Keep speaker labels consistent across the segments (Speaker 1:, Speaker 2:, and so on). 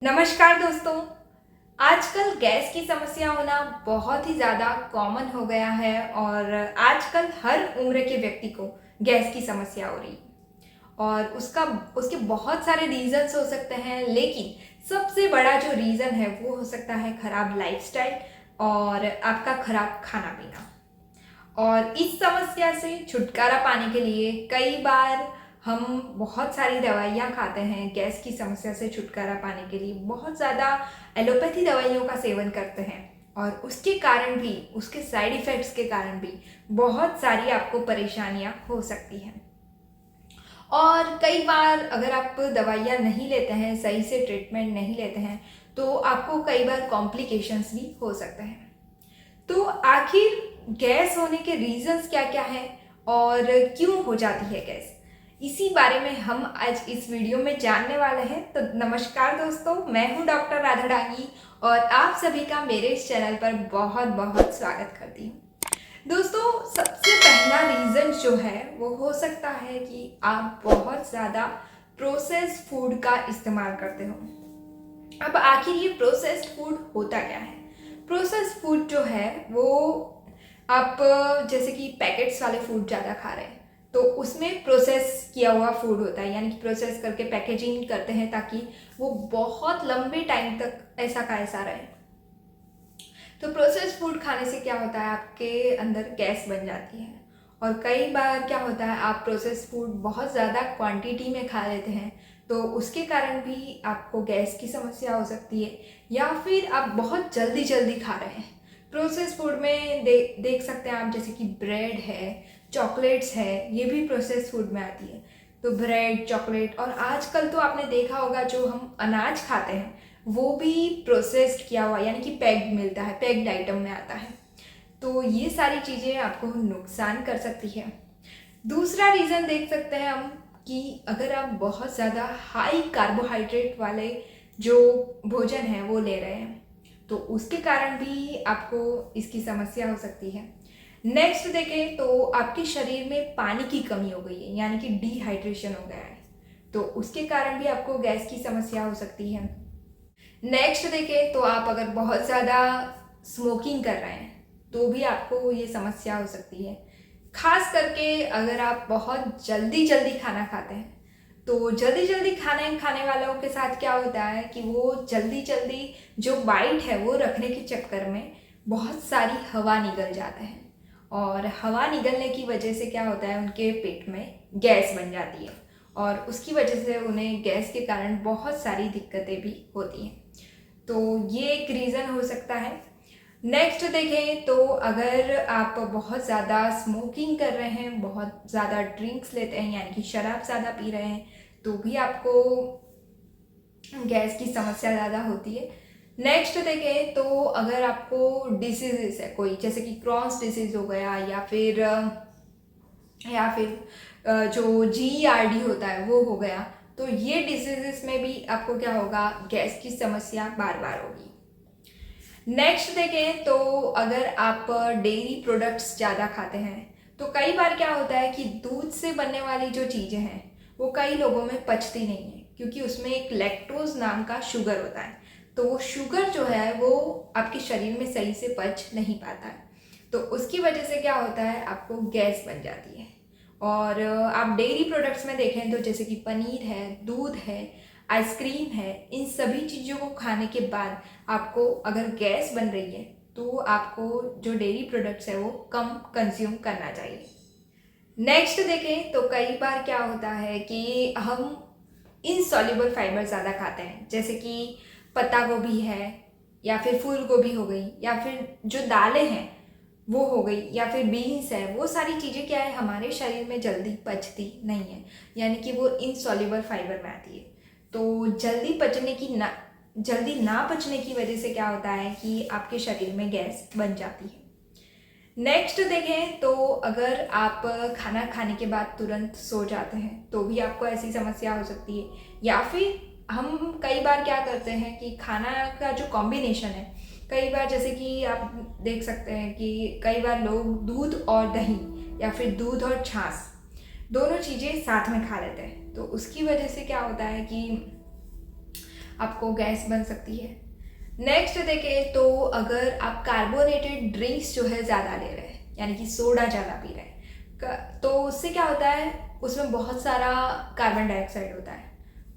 Speaker 1: नमस्कार दोस्तों। आजकल गैस की समस्या होना बहुत ही ज़्यादा कॉमन हो गया है और आजकल हर उम्र के व्यक्ति को गैस की समस्या हो रही है और उसके बहुत सारे रीज़न्स हो सकते हैं, लेकिन सबसे बड़ा जो रीज़न है वो हो सकता है खराब लाइफस्टाइल और आपका खराब खाना पीना। और इस समस्या से छुटकारा पाने के लिए कई बार हम बहुत सारी दवाइयाँ खाते हैं। गैस की समस्या से छुटकारा पाने के लिए बहुत ज़्यादा एलोपैथी दवाइयों का सेवन करते हैं और उसके कारण भी, उसके साइड इफ़ेक्ट्स के कारण भी बहुत सारी आपको परेशानियाँ हो सकती हैं। और कई बार अगर आप दवाइयाँ नहीं लेते हैं, सही से ट्रीटमेंट नहीं लेते हैं, तो आपको कई बार कॉम्प्लिकेशंस भी हो सकते हैं। तो आखिर गैस होने के रीजंस क्या क्या हैं और क्यों हो जाती है गैस, इसी बारे में हम आज इस वीडियो में जानने वाले हैं। तो नमस्कार दोस्तों, मैं हूं डॉक्टर राधा डांगी और आप सभी का मेरे इस चैनल पर बहुत बहुत स्वागत करती हूं। दोस्तों, सबसे पहला रीज़न जो है वो हो सकता है कि आप बहुत ज़्यादा प्रोसेस्ड फूड का इस्तेमाल करते हो। अब आखिर ये प्रोसेस्ड फूड होता क्या है? प्रोसेस्ड फूड जो है वो आप जैसे कि पैकेट्स वाले फूड ज़्यादा खा रहे हैं, तो उसमें प्रोसेस किया हुआ फूड होता है, यानी कि प्रोसेस करके पैकेजिंग करते हैं ताकि वो बहुत लंबे टाइम तक ऐसा का ऐसा रहे। तो प्रोसेस्ड फूड खाने से क्या होता है, आपके अंदर गैस बन जाती है। और कई बार क्या होता है, आप प्रोसेस्ड फूड बहुत ज़्यादा क्वांटिटी में खा लेते हैं, तो उसके कारण भी आपको गैस की समस्या हो सकती है। या फिर आप बहुत जल्दी जल्दी खा रहे हैं। प्रोसेस्ड फूड में देख सकते हैं आप, जैसे कि ब्रेड है, चॉकलेट्स है, ये भी प्रोसेस्ड फूड में आती है। तो ब्रेड, चॉकलेट, और आजकल तो आपने देखा होगा जो हम अनाज खाते हैं वो भी प्रोसेस्ड किया हुआ, यानी कि पैक्ड मिलता है, पैक्ड आइटम में आता है। तो ये सारी चीज़ें आपको नुकसान कर सकती है। दूसरा रीज़न देख सकते हैं हम कि अगर आप बहुत ज़्यादा हाई कार्बोहाइड्रेट वाले जो भोजन है वो ले रहे हैं, तो उसके कारण भी आपको इसकी समस्या हो सकती है। नेक्स्ट देखें तो आपके शरीर में पानी की कमी हो गई है, यानी कि डिहाइड्रेशन हो गया है, तो उसके कारण भी आपको गैस की समस्या हो सकती है। नेक्स्ट देखें तो आप अगर बहुत ज़्यादा स्मोकिंग कर रहे हैं तो भी आपको ये समस्या हो सकती है। खास करके अगर आप बहुत जल्दी जल्दी खाना खाते हैं, तो जल्दी जल्दी खाने खाने वालों के साथ क्या होता है कि वो जल्दी जल्दी जो बाइट है वो रखने के चक्कर में बहुत सारी हवा निकल जाता है और हवा निकलने की वजह से क्या होता है, उनके पेट में गैस बन जाती है और उसकी वजह से उन्हें गैस के कारण बहुत सारी दिक्कतें भी होती हैं। तो ये एक रीज़न हो सकता है। नेक्स्ट देखें तो अगर आप बहुत ज़्यादा स्मोकिंग कर रहे हैं, बहुत ज़्यादा ड्रिंक्स लेते हैं, यानी कि शराब ज़्यादा पी रहे हैं, तो भी आपको गैस की समस्या ज़्यादा होती है। नेक्स्ट देखें तो अगर आपको डिसीज़ है कोई, जैसे कि क्रॉन्स डिसीज़ हो गया या फिर जो GERD होता है वो हो गया, तो ये डिसीज़ में भी आपको क्या होगा, गैस की समस्या बार बार होगी। नेक्स्ट देखें तो अगर आप डेयरी प्रोडक्ट्स ज़्यादा खाते हैं, तो कई बार क्या होता है कि दूध से बनने वाली जो चीज़ें हैं वो कई लोगों में पचती नहीं है, क्योंकि उसमें एक लैक्टोज नाम का शुगर होता है। तो वो शुगर जो है वो आपके शरीर में सही से पच नहीं पाता है, तो उसकी वजह से क्या होता है, आपको गैस बन जाती है। और आप डेयरी प्रोडक्ट्स में देखें तो जैसे कि पनीर है, दूध है, आइसक्रीम है, इन सभी चीज़ों को खाने के बाद आपको अगर गैस बन रही है तो आपको जो डेयरी प्रोडक्ट्स है वो कम कंज्यूम करना चाहिए। नेक्स्ट देखें तो कई बार क्या होता है कि हम इनसॉल्युबल फाइबर ज़्यादा खाते हैं, जैसे कि पत्ता गोभी है, या फिर फूल गोभी हो गई, या फिर जो दालें हैं वो हो गई, या फिर बीन्स है। वो सारी चीज़ें क्या है, हमारे शरीर में जल्दी पचती नहीं है, यानी कि वो इनसॉल्युबल फाइबर में आती है। तो जल्दी ना पचने की वजह से क्या होता है कि आपके शरीर में गैस बन जाती है। नेक्स्ट देखें तो अगर आप खाना खाने के बाद तुरंत सो जाते हैं तो भी आपको ऐसी समस्या हो सकती है। या फिर हम कई बार क्या करते हैं कि खाना का जो कॉम्बिनेशन है, कई बार जैसे कि आप देख सकते हैं कि कई बार लोग दूध और दही या फिर दूध और छाछ दोनों चीज़ें साथ में खा लेते हैं, तो उसकी वजह से क्या होता है कि आपको गैस बन सकती है। नेक्स्ट देखें तो अगर आप कार्बोनेटेड ड्रिंक्स जो है ज़्यादा ले रहे हैं, यानी कि सोडा ज़्यादा पी रहे हैं, तो उससे क्या होता है, उसमें बहुत सारा कार्बन डाइऑक्साइड होता है।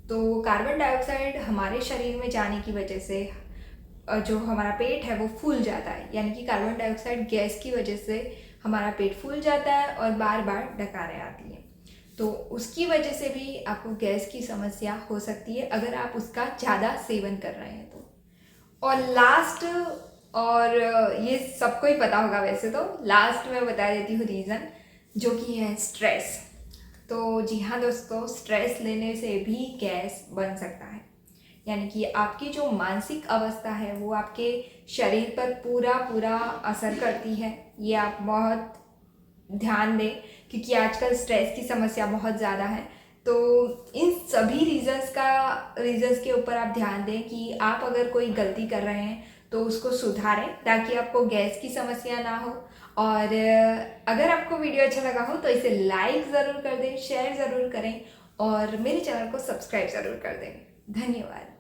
Speaker 1: तो कार्बन डाइऑक्साइड हमारे शरीर में जाने की वजह से जो हमारा पेट है वो फूल जाता है, यानी कि कार्बन डाइऑक्साइड गैस की वजह से हमारा पेट फूल जाता है और बार बार डकारें आती हैं। तो उसकी वजह से भी आपको गैस की समस्या हो सकती है अगर आप उसका ज़्यादा सेवन कर रहे हैं तो। और लास्ट, और ये सबको ही पता होगा वैसे, तो लास्ट में बता देती हूँ रीज़न, जो कि है स्ट्रेस। तो जी हाँ दोस्तों, स्ट्रेस लेने से भी गैस बन सकता है, यानी कि आपकी जो मानसिक अवस्था है वो आपके शरीर पर पूरा पूरा असर करती है। ये आप बहुत ध्यान दें, क्योंकि आजकल स्ट्रेस की समस्या बहुत ज़्यादा है। तो इन सभी रीज़न्स के ऊपर आप ध्यान दें कि आप अगर कोई गलती कर रहे हैं तो उसको सुधारें, ताकि आपको गैस की समस्या ना हो। और अगर आपको वीडियो अच्छा लगा हो तो इसे लाइक ज़रूर कर दें, शेयर ज़रूर करें और मेरे चैनल को सब्सक्राइब ज़रूर कर दें। धन्यवाद।